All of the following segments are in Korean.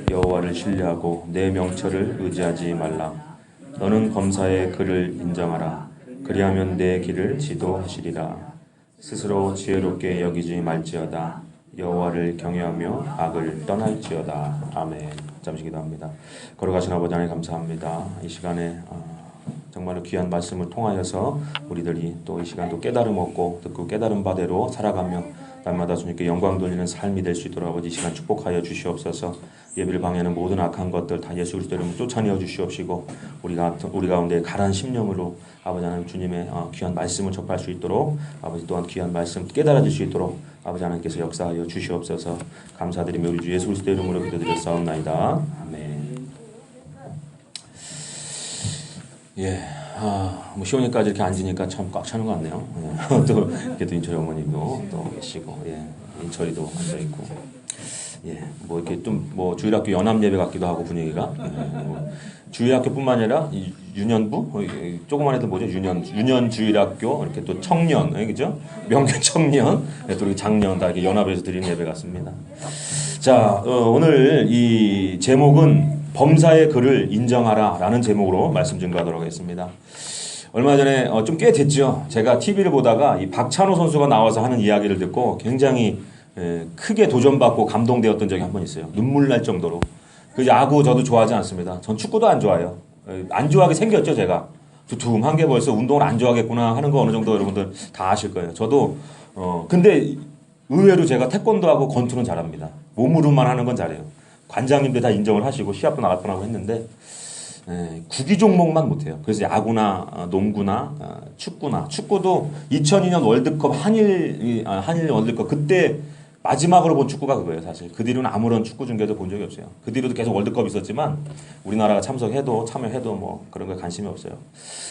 여호와를 신뢰하고 내 명철을 의지하지 말라. 너는 범사의 그를 인정하라. 그리하면 내 길을 지도하시리라. 스스로 지혜롭게 여기지 말지어다. 여호와를 경외하며 악을 떠날지어다. 아멘. 잠시 기도합니다. 걸어가신 아버지 하나님 감사합니다. 이 시간에 정말로 귀한 말씀을 통하여서 우리들이 또 이 시간도 깨달음 얻고 듣고 깨달은 바대로 살아가며 날마다 주님께 영광 돌리는 삶이 될 수 있도록 아버지 이 시간 축복하여 주시옵소서. 예배를 방해하는 모든 악한 것들 다 예수 그리스도 이름으로 쫓아내어 주시옵시고 우리 가운데 가라앉은 심령으로 아버지 하나님 주님의 귀한 말씀을 접할 수 있도록 아버지 또한 귀한 말씀 깨달아질 수 있도록 아버지 하나님께서 역사하여 주시옵소서. 감사드리며 우리 주 예수 그리스도 이름으로 기도드렸사옵나이다. 아멘. 예, 뭐 시온이까지 이렇게 앉으니까 참 꽉 차는 것 같네요. 예. 또 이렇게 인철이 어머님도 또 계시고, 예, 인철이도 앉아 있고, 예, 뭐 이렇게 좀 뭐 주일학교 연합 예배 같기도 하고 분위기가 뭐 주일학교뿐만 아니라 유년부 조그만 애들 뭐죠? 유년 주일학교 이렇게 또 청년, 그죠? 명계 청년, 또 이렇게 장년 다 이렇게 연합해서 드리는 예배 같습니다. 자, 오늘 이 제목은 범사의 그를 인정하라라는 제목으로 말씀 증거하도록 하겠습니다. 얼마 전에 좀 꽤 됐죠. 제가 TV를 보다가 이 박찬호 선수가 나와서 하는 이야기를 듣고 굉장히 크게 도전받고 감동되었던 적이 한 번 있어요. 눈물 날 정도로. 그 야구 저도 좋아하지 않습니다. 전 축구도 안 좋아해요. 안 좋아하게 생겼죠, 제가. 두툼한 게 벌써 운동을 안 좋아하겠구나 하는 거 어느 정도 여러분들 다 아실 거예요. 저도 근데 의외로 제가 태권도하고 권투는 잘합니다. 몸으로만 하는 건 잘해요. 관장님들 다 인정을 하시고 시합도 나갈 뻔하고 했는데 구기 종목만 못해요. 그래서 야구나 농구나 축구도 2002년 월드컵 한일 월드컵 그때 마지막으로 본 축구가 그거예요. 사실 그 뒤로는 아무런 축구 중계도 본 적이 없어요. 그 뒤로도 계속 월드컵 있었지만 우리나라가 참여해도 뭐 그런 거에 관심이 없어요.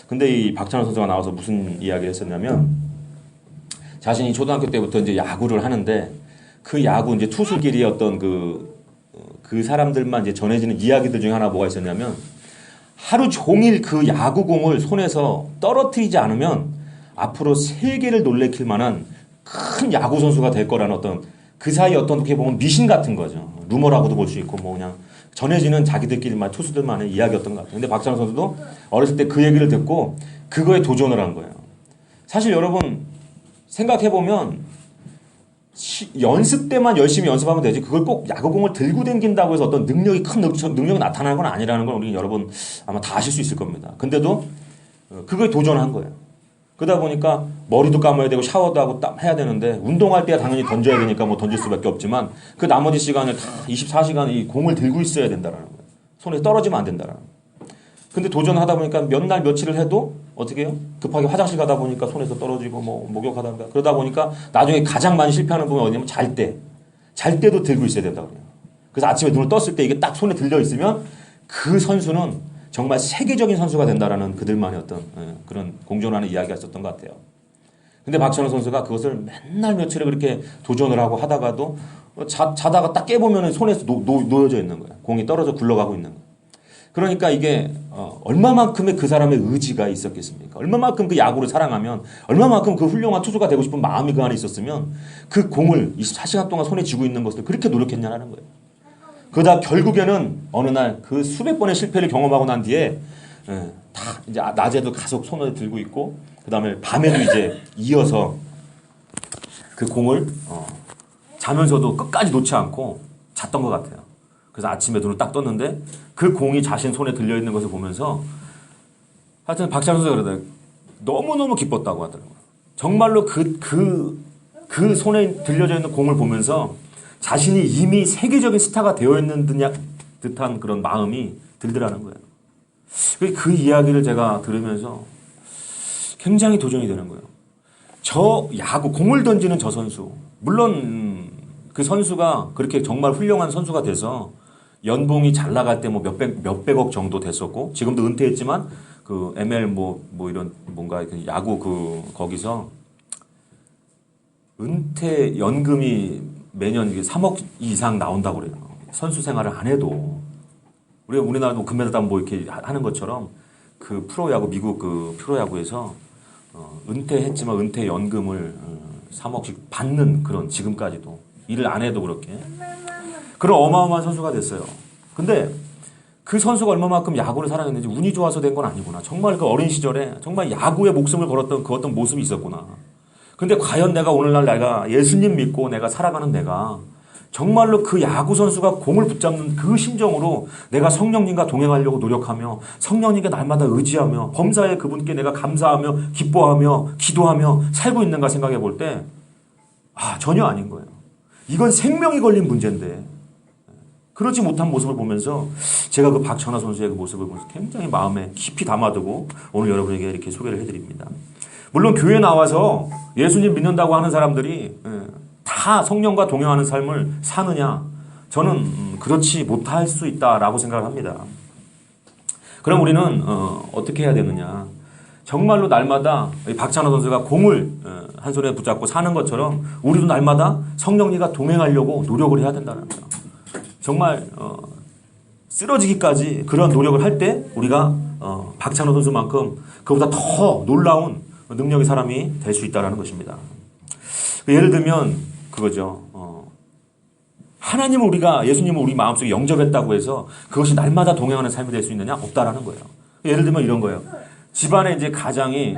근데 이 박찬호 선수가 나와서 무슨 이야기를 했었냐면 자신이 초등학교 때부터 이제 야구를 하는데 그 야구 이제 투수끼리 어떤 그 사람들만 이제 전해지는 이야기들 중에 하나 뭐가 있었냐면 하루 종일 그 야구공을 손에서 떨어뜨리지 않으면 앞으로 세계를 놀래킬 만한 큰 야구 선수가 될 거라는 어떤 그 사이 어떤 어떻게 보면 미신 같은 거죠. 루머라고도 볼 수 있고 뭐 그냥 전해지는 자기들끼리만 투수들만의 이야기였던 것 같아요. 근데 박찬호 선수도 어렸을 때 그 얘기를 듣고 그거에 도전을 한 거예요. 사실 여러분 생각해 보면 연습 때만 열심히 연습하면 되지 그걸 꼭 야구공을 들고 댕긴다고 해서 어떤 능력이 큰 능력이 나타나는 건 아니라는 걸 우리 여러분 아마 다 아실 수 있을 겁니다. 근데도 그거에 도전한 거예요. 그러다 보니까 머리도 감아야 되고 샤워도 하고 해야 되는데 운동할 때야 당연히 던져야 되니까 뭐 던질 수밖에 없지만 그 나머지 시간을 다 24시간 이 공을 들고 있어야 된다는 거예요. 손에 떨어지면 안 된다는 거예요. 근데 도전하다 보니까 몇 날 며칠을 해도 어떻게 해요? 급하게 화장실 가다 보니까 손에서 떨어지고 뭐 목욕하다가 그러다 보니까 나중에 가장 많이 실패하는 부분이 어디냐면 잘 때도 들고 있어야 된다고 그래요. 그래서 아침에 눈을 떴을 때 이게 딱 손에 들려 있으면 그 선수는 정말 세계적인 선수가 된다라는 그들만의 어떤 그런 공존하는 이야기가 있었던 것 같아요. 근데 박찬호 선수가 그것을 맨날 며칠을 그렇게 도전을 하고 하다가도 자다가 딱 깨보면 손에서 놓여져 있는 거예요. 공이 떨어져 굴러가고 있는 거예요. 그러니까 이게 얼마만큼의 그 사람의 의지가 있었겠습니까? 얼마만큼 그 야구를 사랑하면 얼마만큼 그 훌륭한 투수가 되고 싶은 마음이 그 안에 있었으면 그 공을 24시간 동안 손에 쥐고 있는 것을 그렇게 노력했냐는 거예요. 그러다 결국에는 어느 날 그 수백 번의 실패를 경험하고 난 뒤에 다 이제 낮에도 계속 손을 들고 있고 그 다음에 밤에도 이제 이어서 그 공을 자면서도 끝까지 놓지 않고 잤던 것 같아요. 그래서 아침에 눈을 딱 떴는데 그 공이 자신 손에 들려있는 것을 보면서 하여튼 박찬호 선수가 그러더라고요. 너무너무 기뻤다고 하더라고요. 정말로 그 손에 들려져 있는 공을 보면서 자신이 이미 세계적인 스타가 되어 있는 듯한 그런 마음이 들더라는 거예요. 그 이야기를 제가 들으면서 굉장히 도전이 되는 거예요. 저 야구, 공을 던지는 저 선수. 물론 그 선수가 그렇게 정말 훌륭한 선수가 돼서 연봉이 잘 나갈 때 뭐 몇백억 정도 됐었고 지금도 은퇴했지만 그 ML 뭐 이런 뭔가 야구 거기서 은퇴 연금이 매년 3억 이상 나온다고 그래요. 선수 생활을 안 해도 우리나라도 금메달 따면 뭐 이렇게 하는 것처럼 그 프로야구 미국 그 프로야구에서 은퇴했지만 은퇴 연금을 3억씩 받는 그런 지금까지도 일을 안 해도 그렇게 그런 어마어마한 선수가 됐어요. 근데 그 선수가 얼마만큼 야구를 사랑했는지 운이 좋아서 된 건 아니구나. 정말 그 어린 시절에 정말 야구에 목숨을 걸었던 그 어떤 모습이 있었구나. 근데 과연 내가 오늘날 내가 예수님 믿고 내가 살아가는 내가 정말로 그 야구 선수가 공을 붙잡는 그 심정으로 내가 성령님과 동행하려고 노력하며 성령님께 날마다 의지하며 범사에 그분께 내가 감사하며 기뻐하며 기도하며 살고 있는가 생각해 볼 때 전혀 아닌 거예요. 이건 생명이 걸린 문제인데 그러지 못한 모습을 보면서 제가 그 박찬호 선수의 그 모습을 보면서 굉장히 마음에 깊이 담아두고 오늘 여러분에게 이렇게 소개를 해드립니다. 물론 교회 나와서 예수님 믿는다고 하는 사람들이 다 성령과 동행하는 삶을 사느냐? 저는 그렇지 못할 수 있다라고 생각을 합니다. 그럼 우리는 어떻게 해야 되느냐? 정말로 날마다 박찬호 선수가 공을 한 손에 붙잡고 사는 것처럼 우리도 날마다 성령님과 동행하려고 노력을 해야 된다는 거예요. 정말 쓰러지기까지 그런 노력을 할 때 우리가 박찬호 선수만큼 그보다 더 놀라운 능력의 사람이 될 수 있다는 것입니다. 예를 들면 그거죠. 하나님을 우리가 예수님을 우리 마음속에 영접했다고 해서 그것이 날마다 동행하는 삶이 될 수 있느냐? 없다라는 거예요. 예를 들면 이런 거예요. 집안에 이제 가장이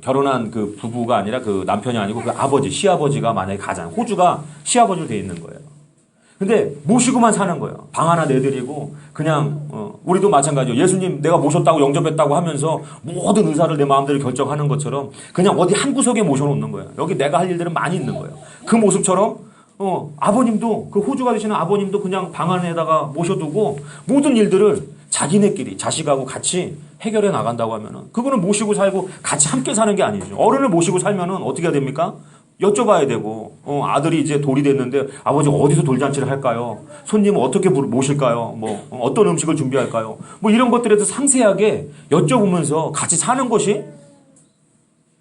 결혼한 그 부부가 아니라 그 남편이 아니고 그 아버지, 시아버지가 만약에 가장 호주가 시아버지로 돼 있는 거예요. 근데 모시고만 사는 거예요. 방 하나 내드리고 그냥 우리도 마찬가지예요. 예수님 내가 모셨다고 영접했다고 하면서 모든 의사를 내 마음대로 결정하는 것처럼 그냥 어디 한 구석에 모셔놓는 거예요. 여기 내가 할 일들은 많이 있는 거예요. 그 모습처럼 아버님도 그 호주가 되시는 아버님도 그냥 방 안에다가 모셔두고 모든 일들을 자기네끼리 자식하고 같이 해결해 나간다고 하면은 그거는 모시고 살고 같이 함께 사는 게 아니죠. 어른을 모시고 살면은 어떻게 해야 됩니까? 여쭤봐야 되고 아들이 이제 돌이 됐는데 아버지 어디서 돌잔치를 할까요? 손님은 어떻게 모실까요? 뭐 어떤 음식을 준비할까요? 뭐 이런 것들에 대해서 상세하게 여쭤보면서 같이 사는 것이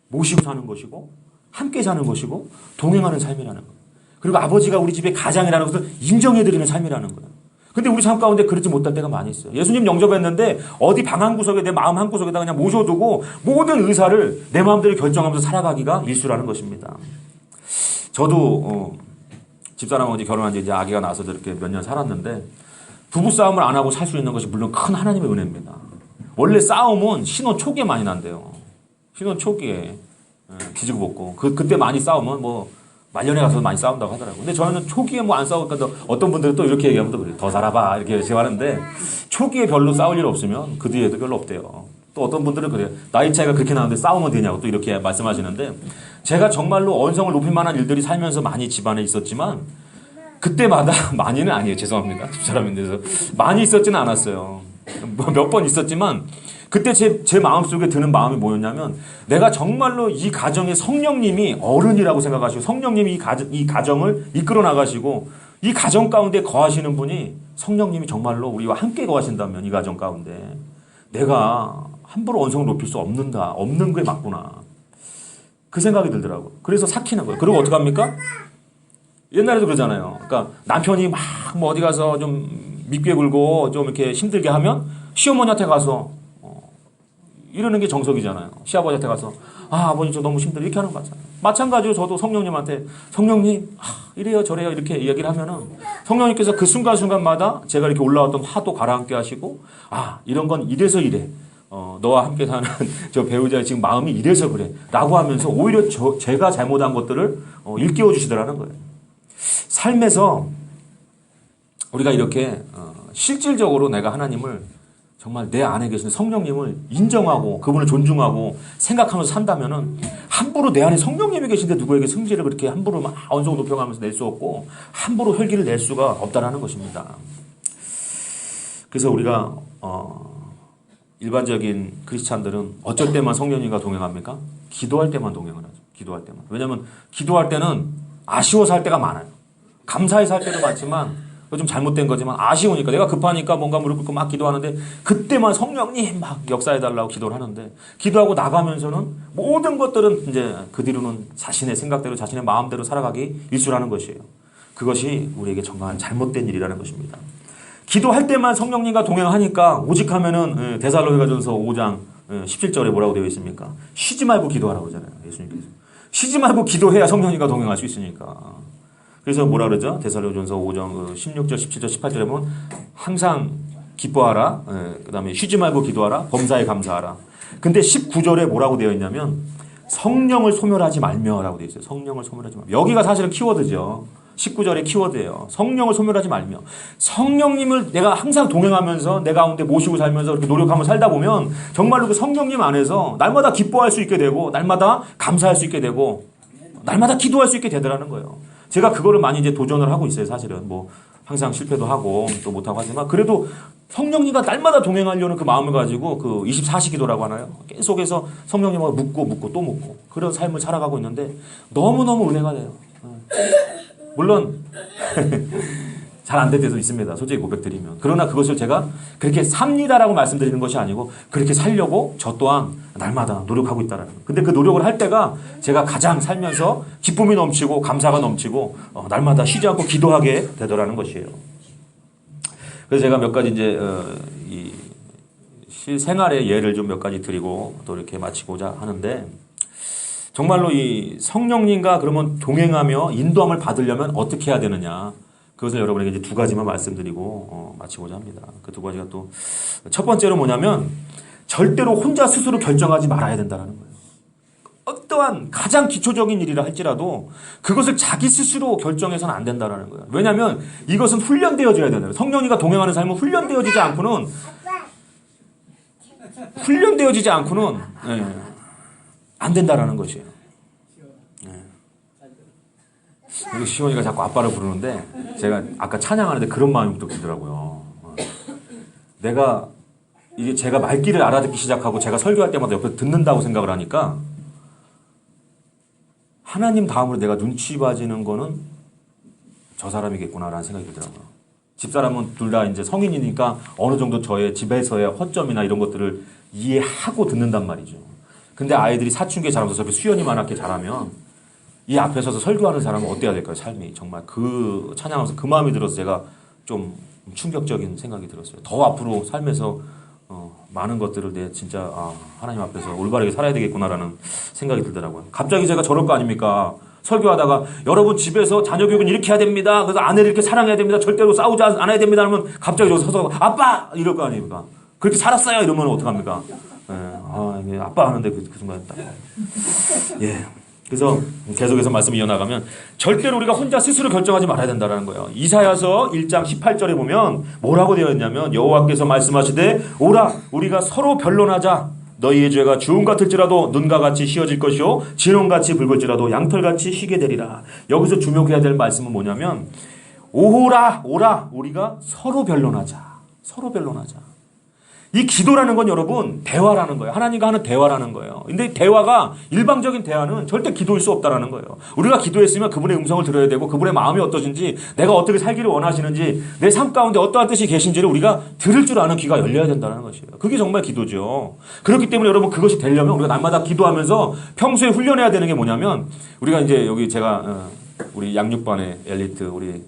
모시고 사는 것이고 함께 사는 것이고 동행하는 삶이라는 거예요. 그리고 아버지가 우리 집의 가장이라는 것을 인정해드리는 삶이라는 거예요. 근데 우리 삶 가운데 그러지 못할 때가 많이 있어요. 예수님 영접했는데 어디 방 한 구석에 내 마음 한 구석에다 그냥 모셔두고 모든 의사를 내 마음대로 결정하면서 살아가기가 일수라는 것입니다. 저도 집사람하고 이제 결혼한 지 이제 아기가 나서도 이렇게 몇 년 살았는데 부부싸움을 안 하고 살 수 있는 것이 물론 큰 하나님의 은혜입니다. 원래 싸움은 신혼 초기에 많이 난대요. 신혼 초기에 기지고 먹고 그때 많이 싸우면 뭐 말년에 가서 많이 싸운다고 하더라고요. 근데 저는 초기에 뭐 안 싸우니까 어떤 분들은 또 이렇게 얘기하면 또 그래요. 더 살아봐 이렇게 제가 하는데 초기에 별로 싸울 일 없으면 그 뒤에도 별로 없대요. 또 어떤 분들은 그래요. 나이 차이가 그렇게 나는데 싸우면 되냐고 또 이렇게 말씀하시는데 제가 정말로 언성을 높일 만한 일들이 살면서 많이 집안에 있었지만 그때마다 많이는 아니에요. 죄송합니다. 집사람인데서 많이 있었지는 않았어요. 몇 번 있었지만 그때 제 마음속에 드는 마음이 뭐였냐면 내가 정말로 이 가정의 성령님이 어른이라고 생각하시고 성령님이 이 가정을 이끌어 나가시고 이 가정 가운데 거하시는 분이 성령님이 정말로 우리와 함께 거하신다면 이 가정 가운데 내가 함부로 언성을 높일 수 없는 게 맞구나. 그 생각이 들더라고요. 그래서 삭히는 거예요. 그리고 어떡합니까? 옛날에도 그러잖아요. 그러니까 남편이 막 뭐 어디 가서 좀 밉게 굴고 좀 이렇게 힘들게 하면 시어머니한테 가서 이러는 게 정석이잖아요. 시아버지한테 가서 아버님 저 너무 힘들어 이렇게 하는 거 맞잖아요. 마찬가지로 저도 성령님한테 성령님 이래요 저래요 이렇게 이야기를 하면은 성령님께서 그 순간순간마다 제가 이렇게 올라왔던 화도 가라앉게 하시고 이런 건 이래서 이래. 너와 함께 사는 저 배우자의 지금 마음이 이래서 그래. 라고 하면서 오히려 제가 잘못한 것들을 일깨워 주시더라는 거예요. 삶에서 우리가 이렇게 실질적으로 내가 하나님을 정말 내 안에 계신 성령님을 인정하고 그분을 존중하고 생각하면서 산다면은 함부로 내 안에 성령님이 계신데 누구에게 승질을 그렇게 함부로 막 언성을 높여가면서 낼 수 없고 함부로 혈기를 낼 수가 없다라는 것입니다. 그래서 우리가 일반적인 크리스찬들은 어쩔 때만 성령님과 동행합니까? 기도할 때만 동행을 하죠. 기도할 때만. 왜냐하면 기도할 때는 아쉬워서 할 때가 많아요. 감사해서 할 때도 많지만 좀 잘못된 거지만 아쉬우니까 내가 급하니까 뭔가 무릎 꿇고 막 기도하는데 그때만 성령님 막 역사해달라고 기도를 하는데 기도하고 나가면서는 모든 것들은 이제 그 뒤로는 자신의 생각대로 자신의 마음대로 살아가기 일수라는 것이에요. 그것이 우리에게 정말 잘못된 일이라는 것입니다. 기도할 때만 성령님과 동행하니까 오직 하면은 데살로니가전서 5장 17절에 뭐라고 되어 있습니까? 쉬지 말고 기도하라고 그러잖아요. 예수님께서. 쉬지 말고 기도해야 성령님과 동행할 수 있으니까. 그래서 뭐라 그러죠? 데살로니가전서 5장 16절, 17절, 18절에 보면 항상 기뻐하라. 그다음에 쉬지 말고 기도하라. 범사에 감사하라. 근데 19절에 뭐라고 되어 있냐면 성령을 소멸하지 말며라고 되어 있어요. 성령을 소멸하지 말며. 여기가 사실은 키워드죠. 19절의 키워드예요. 성령을 소멸하지 말며. 성령님을 내가 항상 동행하면서 내 가운데 모시고 살면서 이렇게 노력하며 살다 보면 정말로 그 성령님 안에서 날마다 기뻐할 수 있게 되고 날마다 감사할 수 있게 되고 날마다 기도할 수 있게 되더라는 거예요. 제가 그거를 많이 이제 도전을 하고 있어요. 사실은 뭐 항상 실패도 하고 또 못하고 하지만 그래도 성령님과 날마다 동행하려는 그 마음을 가지고 그 24시 기도라고 하나요? 계속해서 성령님하고 묻고 또 묻고 그런 삶을 살아가고 있는데 너무너무 은혜가 돼요. 물론 잘 안 될 때도 있습니다. 솔직히 고백드리면. 그러나 그것을 제가 그렇게 삽니다라고 말씀드리는 것이 아니고 그렇게 살려고 저 또한 날마다 노력하고 있다는 거예요. 근데 그 노력을 할 때가 제가 가장 살면서 기쁨이 넘치고 감사가 넘치고 날마다 쉬지 않고 기도하게 되더라는 것이에요. 그래서 제가 몇 가지 이제 이 실생활의 예를 좀 몇 가지 드리고 또 이렇게 마치고자 하는데 정말로 이 성령님과 그러면 동행하며 인도함을 받으려면 어떻게 해야 되느냐. 그것을 여러분에게 이제 두 가지만 말씀드리고 마치고자 합니다. 그 두 가지가 또 첫 번째로 뭐냐면 절대로 혼자 스스로 결정하지 말아야 된다는 거예요. 어떠한 가장 기초적인 일이라 할지라도 그것을 자기 스스로 결정해서는 안 된다는 거예요. 왜냐하면 이것은 훈련되어져야 되는 성령님과 동행하는 삶은 훈련되어지지 않고는 안 된다라는 것이에요. 이거 시원이가 자꾸 아빠를 부르는데 제가 아까 찬양하는데 그런 마음이 또 들더라고요. 내가 이게 제가 말귀를 알아듣기 시작하고 제가 설교할 때마다 옆에 듣는다고 생각을 하니까 하나님 다음으로 내가 눈치 봐지는 거는 저 사람이겠구나라는 생각이 들더라고요. 집사람은 둘 다 이제 성인이니까 어느 정도 저의 집에서의 허점이나 이런 것들을 이해하고 듣는단 말이죠. 근데 아이들이 사춘기에 자라면서 저렇게 수연이만하게 자라면 이 앞에 서서 설교하는 사람은 어때야 될까요? 삶이. 정말 그 찬양하면서 그 마음이 들어서 제가 좀 충격적인 생각이 들었어요. 더 앞으로 삶에서 많은 것들을 내 진짜 하나님 앞에서 올바르게 살아야 되겠구나라는 생각이 들더라고요. 갑자기 제가 저럴 거 아닙니까? 설교하다가 여러분 집에서 자녀 교육은 이렇게 해야 됩니다. 그래서 아내를 이렇게 사랑해야 됩니다. 절대로 싸우지 않아야 됩니다. 하면 갑자기 저기 서서 아빠! 이럴 거 아닙니까? 그렇게 살았어요. 이러면 어떡합니까? 이게 아빠 하는데 그 순간에 딱. 예. 그래서 계속해서 말씀 이어나가면 절대로 우리가 혼자 스스로 결정하지 말아야 된다는 거예요. 이사야서 1장 18절에 보면 뭐라고 되어 있냐면 여호와께서 말씀하시되 오라 우리가 서로 변론하자. 너희의 죄가 주홍 같을지라도 눈과 같이 휘어질 것이요 진홍같이 붉을지라도 양털같이 희게 되리라. 여기서 주목해야 될 말씀은 뭐냐면 오라 우리가 서로 변론하자. 서로 변론하자. 이 기도라는 건 여러분 대화라는 거예요. 하나님과 하는 대화라는 거예요. 근데 대화가 일방적인 대화는 절대 기도일 수 없다라는 거예요. 우리가 기도했으면 그분의 음성을 들어야 되고 그분의 마음이 어떠신지 내가 어떻게 살기를 원하시는지 내 삶 가운데 어떠한 뜻이 계신지를 우리가 들을 줄 아는 귀가 열려야 된다는 것이에요. 그게 정말 기도죠. 그렇기 때문에 여러분 그것이 되려면 우리가 날마다 기도하면서 평소에 훈련해야 되는 게 뭐냐면 우리가 이제 여기 제가 우리 양육반의 엘리트 우리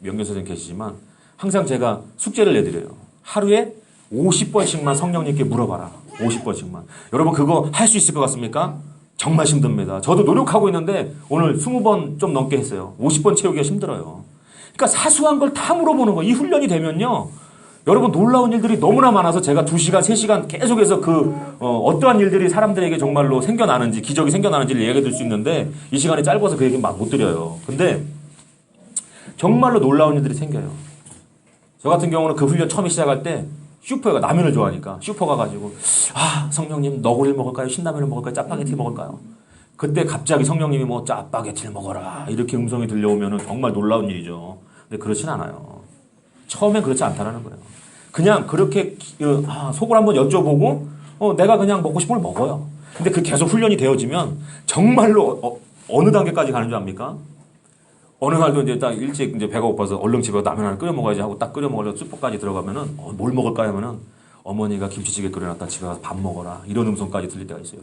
명견 선생님 계시지만 항상 제가 숙제를 내드려요. 하루에 50번씩만 성령님께 물어봐라. 50번씩만. 여러분 그거 할 수 있을 것 같습니까? 정말 힘듭니다. 저도 노력하고 있는데 오늘 20번 좀 넘게 했어요. 50번 채우기가 힘들어요. 그러니까 사소한 걸 다 물어보는 거. 이 훈련이 되면요. 여러분 놀라운 일들이 너무나 많아서 제가 2시간, 3시간 계속해서 어떠한 일들이 사람들에게 정말로 생겨나는지 기적이 생겨나는지를 얘기해 드릴 수 있는데 이 시간이 짧아서 그 얘기 막 못 드려요. 근데 정말로 놀라운 일들이 생겨요. 저 같은 경우는 그 훈련 처음에 시작할 때 슈퍼가 라면을 좋아하니까 슈퍼 가가지고 성령님 너구리를 먹을까요? 신라면을 먹을까요? 짜파게티 먹을까요? 그때 갑자기 성령님이 뭐 짜파게티를 먹어라 이렇게 음성이 들려오면 정말 놀라운 일이죠. 근데 그렇진 않아요. 처음엔 그렇지 않다라는 거예요. 그냥 그렇게 속을 한번 여쭤보고 내가 그냥 먹고 싶은 걸 먹어요. 근데 그 계속 훈련이 되어지면 정말로 어느 단계까지 가는 줄 압니까? 어느 날도 이제 딱 일찍 이제 배가 고파서 얼른 집에 라면 하나 끓여 먹어야지 하고 딱 끓여 먹으려고 슈퍼까지 들어가면은 뭘 먹을까 하면은 어머니가 김치찌개 끓여놨다 집에 가서 밥 먹어라 이런 음성까지 들릴 때가 있어요,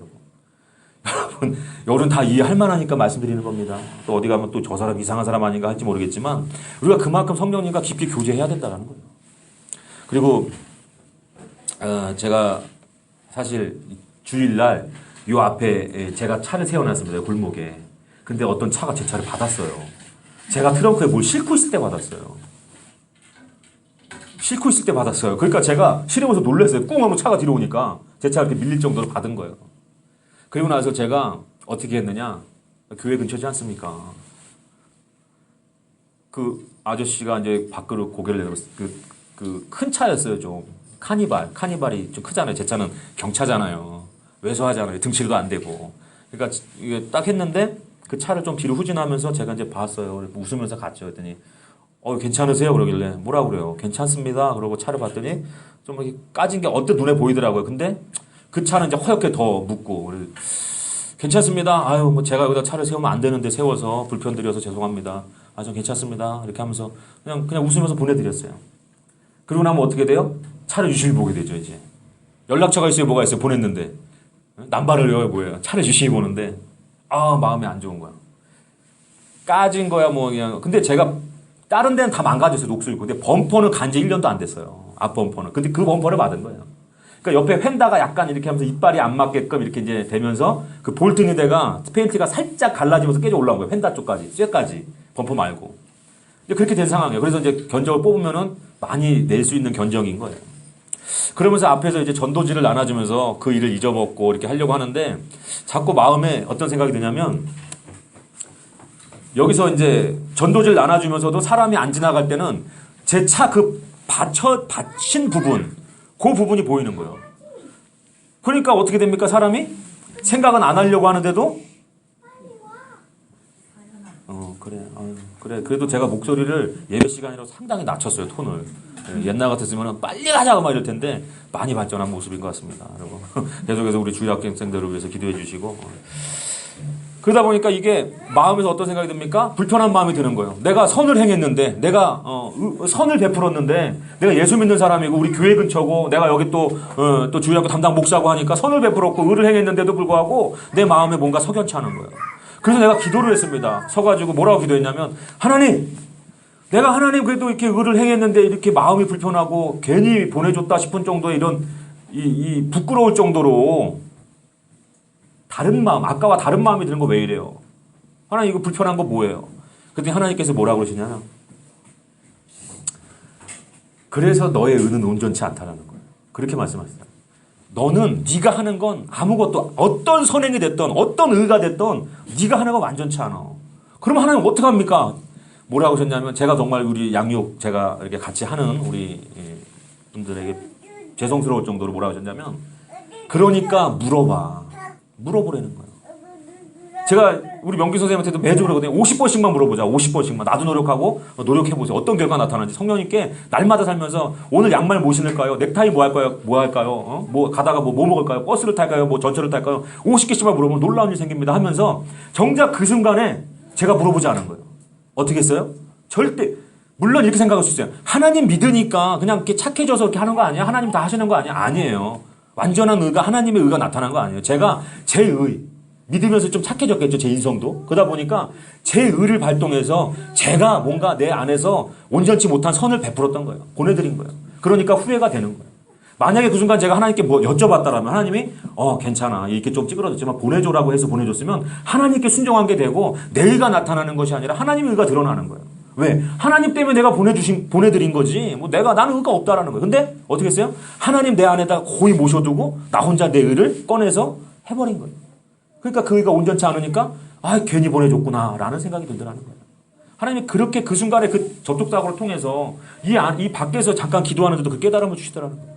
여러분. 여러분 다 이해할 만하니까 말씀드리는 겁니다. 또 어디 가면 또 저 사람 이상한 사람 아닌가 할지 모르겠지만 우리가 그만큼 성령님과 깊이 교제해야 된다는 거예요. 그리고 제가 사실 주일날 요 앞에 제가 차를 세워놨습니다. 골목에. 근데 어떤 차가 제 차를 받았어요. 제가 트렁크에 뭘 싣고 있을 때 받았어요. 싣고 있을 때 받았어요. 그러니까 제가 실으면서 놀랐어요. 꿍 하면 차가 뒤로 오니까 제 차가 이렇게 밀릴 정도로 받은 거예요. 그리고 나서 제가 어떻게 했느냐. 교회 근처지 않습니까? 그 아저씨가 이제 밖으로 고개를 내밀었어요. 그 큰 차였어요, 좀. 카니발이 좀 크잖아요. 제 차는 경차잖아요. 왜소하잖아요. 등치도 안 되고. 그러니까 이게 딱 했는데 그 차를 좀 뒤로 후진하면서 제가 이제 봤어요. 웃으면서 갔죠. 그랬더니 괜찮으세요? 그러길래 뭐라고 그래요? 괜찮습니다. 그러고 차를 봤더니 좀 이렇게 까진 게 언뜻 눈에 보이더라고요. 근데 그 차는 이제 허옇게 더 묻고 괜찮습니다. 아유 뭐 제가 여기다 차를 세우면 안 되는데 세워서 불편 드려서 죄송합니다. 아 전 괜찮습니다. 이렇게 하면서 그냥 웃으면서 보내드렸어요. 그러고 나면 어떻게 돼요? 차를 유심히 보게 되죠. 이제 연락처가 있어요. 뭐가 있어요? 보냈는데 남발을 외워요. 뭐예요? 차를 유심히 보는데 마음이 안 좋은 거야. 까진 거야 뭐 그냥. 근데 제가 다른 데는 다 망가졌어요. 녹슬고. 근데 범퍼는 간지 1년도 안 됐어요. 앞 범퍼는. 근데 그 범퍼를 받은 거예요. 그러니까 옆에 휀다가 약간 이렇게 하면서 이빨이 안 맞게끔 이렇게 이제 되면서 그 볼트니 데가 페인트가 살짝 갈라지면서 깨져 올라온 거예요. 휀다 쪽까지, 쇠까지. 범퍼 말고. 이제 그렇게 된 상황이에요. 그래서 이제 견적을 뽑으면은 많이 낼 수 있는 견적인 거예요. 그러면서 앞에서 이제 전도지를 나눠주면서 그 일을 잊어먹고 이렇게 하려고 하는데 자꾸 마음에 어떤 생각이 드냐면 여기서 이제 전도지를 나눠주면서도 사람이 안 지나갈 때는 제 차 그 받친 부분, 그 부분이 보이는 거예요. 그러니까 어떻게 됩니까? 사람이 생각은 안 하려고 하는데도 그래. 그래도 제가 목소리를 예배 시간이라고 상당히 낮췄어요, 톤을. 옛날 같았으면 빨리 가자고 막 이럴 텐데 많이 발전한 모습인 것 같습니다. 여러분. 계속해서 우리 주일 학생들을 위해서 기도해 주시고. 그러다 보니까 이게 마음에서 어떤 생각이 듭니까? 불편한 마음이 드는 거예요. 내가 선을 행했는데, 내가 선을 베풀었는데, 내가 예수 믿는 사람이고 우리 교회 근처고, 내가 여기 또 주일학교 담당 목사고 하니까 선을 베풀었고 의를 행했는데도 불구하고 내 마음에 뭔가 석연치 않은 거예요. 그래서 내가 기도를 했습니다. 서가지고 뭐라고 기도했냐면 하나님, 내가 하나님 그래도 이렇게 의를 행했는데 이렇게 마음이 불편하고 괜히 보내줬다 싶은 정도의 이런 이 부끄러울 정도로 다른 마음, 아까와 다른 마음이 드는 거 왜 이래요? 하나님 이거 불편한 거 뭐예요? 그때 하나님께서 뭐라고 그러시냐면 그래서 너의 의는 온전치 않다라는 거예요. 그렇게 말씀하시잖아요. 너는 네가 하는 건 아무것도 어떤 선행이 됐던 어떤 의가 됐던 네가 하는 건 완전치 않아. 그럼 하나님 어떻게 합니까? 뭐라고 하셨냐면 제가 정말 우리 양육 제가 이렇게 같이 하는 우리 분들에게 죄송스러울 정도로 뭐라고 하셨냐면 그러니까 물어보라는 거예요. 제가 우리 명기 선생님한테도 매주 그러거든요. 50번씩만 물어보자. 50번씩만. 나도 노력하고 노력해보세요. 어떤 결과가 나타나는지. 성령님께 날마다 살면서 오늘 양말 뭐 신을까요? 넥타이 뭐 할까요? 뭐 할까요? 뭐 가다가 뭐 먹을까요? 버스를 탈까요? 뭐 전철을 탈까요? 50개씩만 물어보면 놀라운 일이 생깁니다 하면서 정작 그 순간에 제가 물어보지 않은 거예요. 어떻게 했어요? 절대. 물론 이렇게 생각할 수 있어요. 하나님 믿으니까 그냥 이렇게 착해져서 이렇게 하는 거 아니야? 하나님 다 하시는 거 아니야? 아니에요. 완전한 의가 하나님의 의가 나타난 거 아니에요. 제가 제 의 믿으면서 좀 착해졌겠죠. 제 인성도. 그러다 보니까 제 의를 발동해서 제가 뭔가 내 안에서 온전치 못한 선을 베풀었던 거예요. 보내드린 거예요. 그러니까 후회가 되는 거예요. 만약에 그 순간 제가 하나님께 뭐 여쭤봤다라면 하나님이 괜찮아. 이렇게 좀 찌그러졌지만 보내줘라고 해서 보내줬으면 하나님께 순종한 게 되고 내 의가 나타나는 것이 아니라 하나님의 의가 드러나는 거예요. 왜? 하나님 때문에 내가 보내드린 거지. 뭐 나는 의가 없다라는 거예요. 근데 어떻게 했어요? 하나님 내 안에다 고이 모셔두고 나 혼자 내 의를 꺼내서 해버린 거예요. 그러니까 그 의가 온전치 않으니까 괜히 보내줬구나라는 생각이 들더라는 거예요. 하나님이 그렇게 그 순간에 그 접촉사고를 통해서 이 밖에서 잠깐 기도하는데도 그 깨달음을 주시더라는 거예요.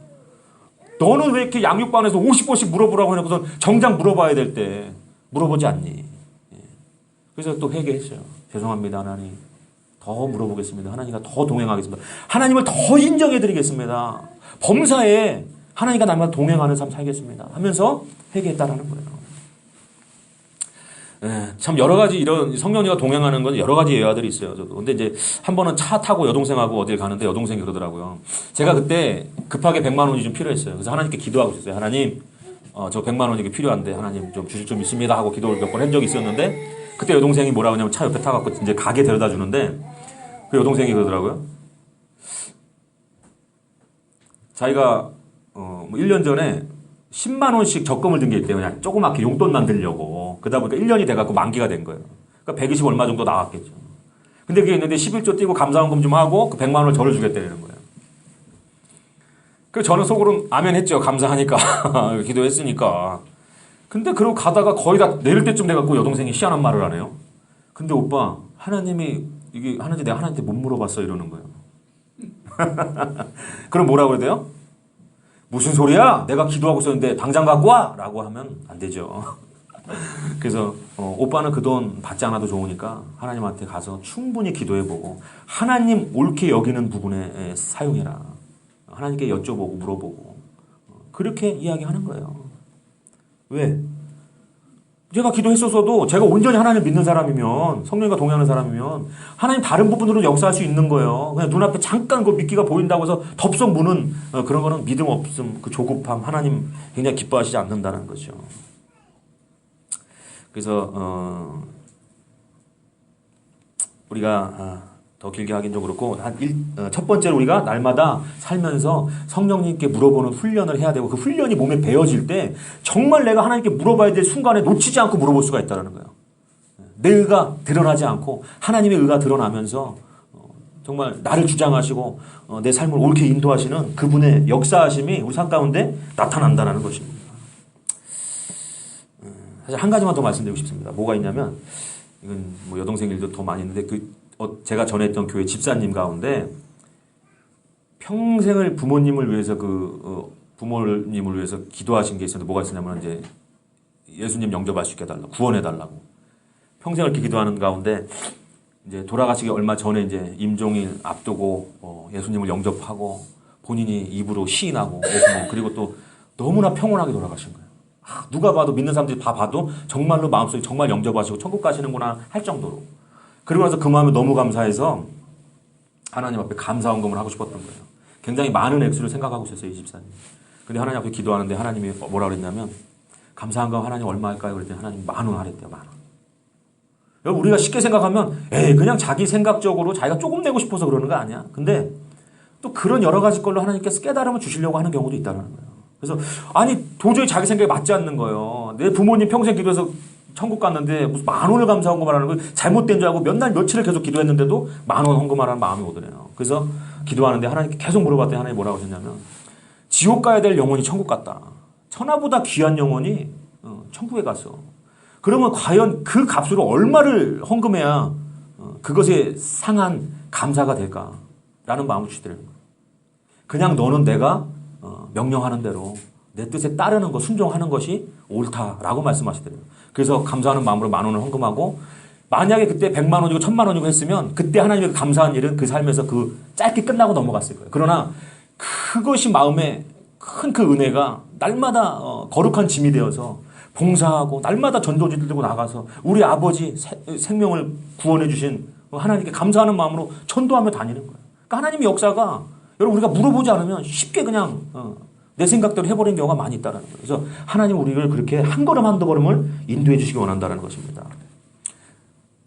너는 왜 이렇게 양육반에서 50번씩 물어보라고 해놓고서 정작 물어봐야 될 때 물어보지 않니? 그래서 또 회개했어요. 죄송합니다 하나님. 더 물어보겠습니다. 하나님과 더 동행하겠습니다. 하나님을 더 인정해드리겠습니다. 범사에 하나님과 나만 동행하는 삶 살겠습니다. 하면서 회개했다라는 거예요. 참 여러 가지 이런 성령님과 동행하는 건 여러 가지 예화들이 있어요. 저도. 근데 이제 한 번은 차 타고 여동생하고 어딜 가는데 여동생이 그러더라고요. 제가 그때 급하게 100만 원이 좀 필요했어요. 그래서 하나님께 기도하고 있었어요. 하나님, 저 100만 원이 필요한데 하나님 좀 주실 좀 있습니다 하고 기도를 몇 번 한 적이 있었는데 그때 여동생이 뭐라고 하냐면 차 옆에 타갖고 이제 가게 데려다 주는데 그 여동생이 그러더라고요. 자기가 1년 전에 10만 원씩 적금을 든 게 있대요. 그냥 조그맣게 용돈만 들려고. 그러다 보니까 1년이 돼갖고 만기가 된 거예요. 그러니까 120 얼마 정도 나왔겠죠. 근데 그게 있는데 11조 띄고 감사원금 좀 하고 그 100만 원을 저를 주겠다는 거예요. 그래서 저는 속으로 아멘 했죠. 감사하니까. 기도했으니까. 근데 그러고 가다가 거의 다 내릴 때쯤 돼갖고 여동생이 희한한 말을 하네요. 근데 오빠, 하나님이 이게 하는지 내가 하나님한테 못 물어봤어 이러는 거예요. 그럼 뭐라고 해야 돼요? 무슨 소리야? 내가 기도하고 있었는데 당장 갖고 와! 라고 하면 안 되죠. 그래서 오빠는 그 돈 받지 않아도 좋으니까 하나님한테 가서 충분히 기도해보고 하나님 옳게 여기는 부분에 사용해라. 하나님께 여쭤보고 물어보고 그렇게 이야기하는 거예요. 왜? 제가 기도했었어도 제가 온전히 하나님 믿는 사람이면 성령과 동행하는 사람이면 하나님 다른 부분으로 역사할 수 있는 거예요. 그냥 눈앞에 잠깐 그 믿기가 보인다고 해서 덥석 무는 그런 거는 믿음 없음, 그 조급함, 하나님 굉장히 기뻐하시지 않는다는 거죠. 그래서 우리가 더 길게 하긴 좀 그렇고 첫 번째로 우리가 날마다 살면서 성령님께 물어보는 훈련을 해야 되고 그 훈련이 몸에 배어질 때 정말 내가 하나님께 물어봐야 될 순간에 놓치지 않고 물어볼 수가 있다는 거예요. 내 의가 드러나지 않고 하나님의 의가 드러나면서 정말 나를 주장하시고 내 삶을 옳게 인도하시는 그분의 역사하심이 우리 삶 가운데 나타난다는 것입니다. 사실 한 가지만 더 말씀드리고 싶습니다. 뭐가 있냐면 이건 뭐 여동생 일도 더 많이 있는데 제가 전에 했던 교회 집사님 가운데 평생을 부모님을 위해서 부모님을 위해서 기도하신 게 있었는데 뭐가 있었냐면 이제 예수님 영접할 수 있게 해달라고 구원해달라고 평생을 이렇게 기도하는 가운데 이제 돌아가시기 얼마 전에 이제 임종일 앞두고 예수님을 영접하고 본인이 입으로 시인하고 예수님 그리고 또 너무나 평온하게 돌아가신 거예요. 누가 봐도 믿는 사람들이 다 봐도 정말로 마음속에 정말 영접하시고 천국 가시는구나 할 정도로 그리고 나서 그 마음이 너무 감사해서 하나님 앞에 감사원금을 하고 싶었던 거예요. 굉장히 많은 액수를 생각하고 있었어요, 이 집사님. 근데 하나님 앞에 기도하는데 하나님이 뭐라 그랬냐면 감사원금 하나님 얼마 할까요? 그랬더니 하나님 10,000원 하랬대요, 10,000원. 여러분 우리가 쉽게 생각하면 그냥 자기 생각적으로 자기가 조금 내고 싶어서 그러는 거 아니야? 근데 또 그런 여러 가지 걸로 하나님께서 깨달음을 주시려고 하는 경우도 있다는 거예요. 그래서 아니 도저히 자기 생각에 맞지 않는 거예요. 내 부모님 평생 기도해서 천국 갔는데 무슨 10,000원을 감사헌금하라는 걸 잘못된 줄 알고 몇 날 며칠을 계속 기도했는데도 10,000원 헌금하라는 마음이 오더래요. 그래서 기도하는데 하나님께 계속 물어봤더니 하나님 뭐라고 하셨냐면 지옥 가야 될 영혼이 천국 갔다. 천하보다 귀한 영혼이 천국에 갔어. 그러면 과연 그 값으로 얼마를 헌금해야 그것에 상한 감사가 될까라는 마음을 주시더라고요. 그냥 너는 내가 명령하는 대로 내 뜻에 따르는 것, 순종하는 것이 옳다라고 말씀하시더래요. 그래서 감사하는 마음으로 10,000원을 헌금하고 만약에 그때 100만 원이고 1,000만 원이고 했으면 그때 하나님의 감사한 일은 그 삶에서 그 짧게 끝나고 넘어갔을 거예요. 그러나 그것이 마음에 큰 그 은혜가 날마다 거룩한 짐이 되어서 봉사하고 날마다 전도지들 들고 나가서 우리 아버지 생명을 구원해 주신 하나님께 감사하는 마음으로 전도하며 다니는 거예요. 그러니까 하나님의 역사가 여러분 우리가 물어보지 않으면 쉽게 그냥 내 생각대로 해버리는 경우가 많이 있다는 거예요. 그래서 하나님 우리를 그렇게 한 걸음 한두 걸음을 인도해 주시기 원한다는 것입니다.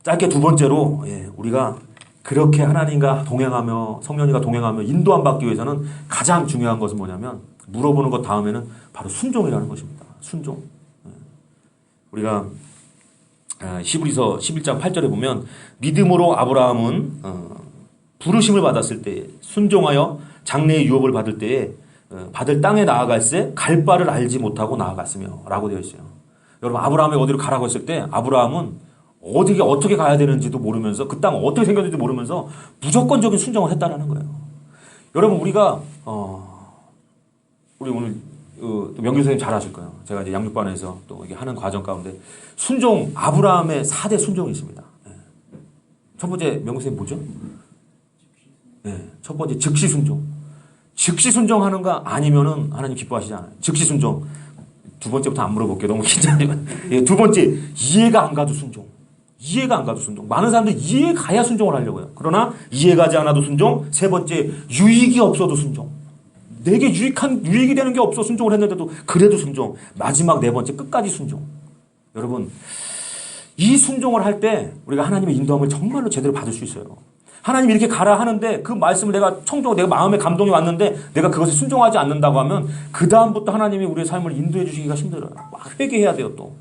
짧게 두 번째로 우리가 그렇게 하나님과 동행하며 성령님과 동행하며 인도함 받기 위해서는 가장 중요한 것은 뭐냐면 물어보는 것 다음에는 바로 순종이라는 것입니다. 순종. 우리가 히브리서 11장 8절에 보면 믿음으로 아브라함은 부르심을 받았을 때 순종하여 장래의 유업을 받을 때에 받을 땅에 나아갈새 갈 바를 알지 못하고 나아갔으며 라고 되어 있어요. 여러분 아브라함이 어디로 가라고 했을 때 아브라함은 어떻게 가야 되는지도 모르면서 그 땅 어떻게 생겼는지도 모르면서 무조건적인 순종을 했다라는 거예요. 여러분 우리가 우리 오늘 명규 선생님 잘 아실 거예요. 제가 이제 양육반에서 또 이게 하는 과정 가운데 순종 아브라함의 4대 순종이 있습니다. 첫 번째 명규 선생님 뭐죠? 첫 번째 즉시 순종. 즉시 순종하는가 아니면은 하나님 기뻐하시지 않아요. 즉시 순종. 두 번째부터 안 물어볼게요. 너무 긴장해요. 두 번째 이해가 안 가도 순종. 이해가 안 가도 순종. 많은 사람들이 이해 가야 순종을 하려고 해요. 그러나 이해 가지 않아도 순종. 세 번째 유익이 없어도 순종. 내게 유익이 되는 게 없어 순종을 했는데도 그래도 순종. 마지막 네 번째 끝까지 순종. 여러분 이 순종을 할 때 우리가 하나님의 인도함을 정말로 제대로 받을 수 있어요. 하나님이 이렇게 가라 하는데 그 말씀을 내가 마음에 감동이 왔는데 내가 그것에 순종하지 않는다고 하면 그 다음부터 하나님이 우리의 삶을 인도해 주시기가 힘들어요. 막 회개해야 돼요 또.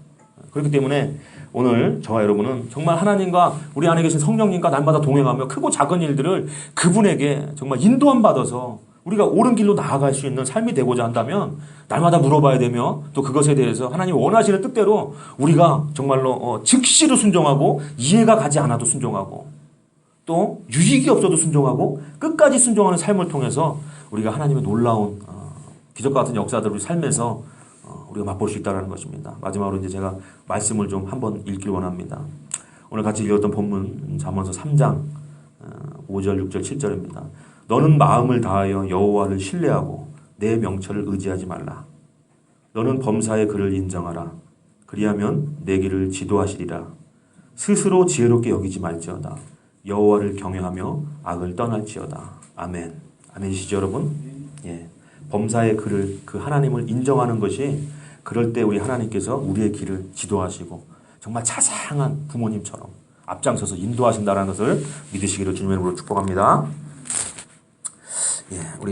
그렇기 때문에 오늘 저와 여러분은 정말 하나님과 우리 안에 계신 성령님과 날마다 동행하며 크고 작은 일들을 그분에게 정말 인도함 받아서 우리가 옳은 길로 나아갈 수 있는 삶이 되고자 한다면 날마다 물어봐야 되며 또 그것에 대해서 하나님 원하시는 뜻대로 우리가 정말로 즉시로 순종하고 이해가 가지 않아도 순종하고 또 유익이 없어도 순종하고 끝까지 순종하는 삶을 통해서 우리가 하나님의 놀라운 기적과 같은 역사들을 우리 삶에서 우리가 맛볼 수 있다는 것입니다. 마지막으로 이제 제가 말씀을 좀 한번 읽길 원합니다. 오늘 같이 읽었던 본문 잠언서 3장 5절, 6절, 7절입니다. 너는 마음을 다하여 여호와를 신뢰하고 내 명철을 의지하지 말라. 너는 범사의 그를 인정하라. 그리하면 내 길을 지도하시리라. 스스로 지혜롭게 여기지 말지어다. 여호와를 경외하며 악을 떠날지어다. 아멘. 아멘이시죠, 여러분? 예. 범사의 그를 그 하나님을 인정하는 것이 그럴 때 우리 하나님께서 우리의 길을 지도하시고 정말 자상한 부모님처럼 앞장서서 인도하신다는 것을 믿으시기를 주님의 이름으로 축복합니다. 예, 우리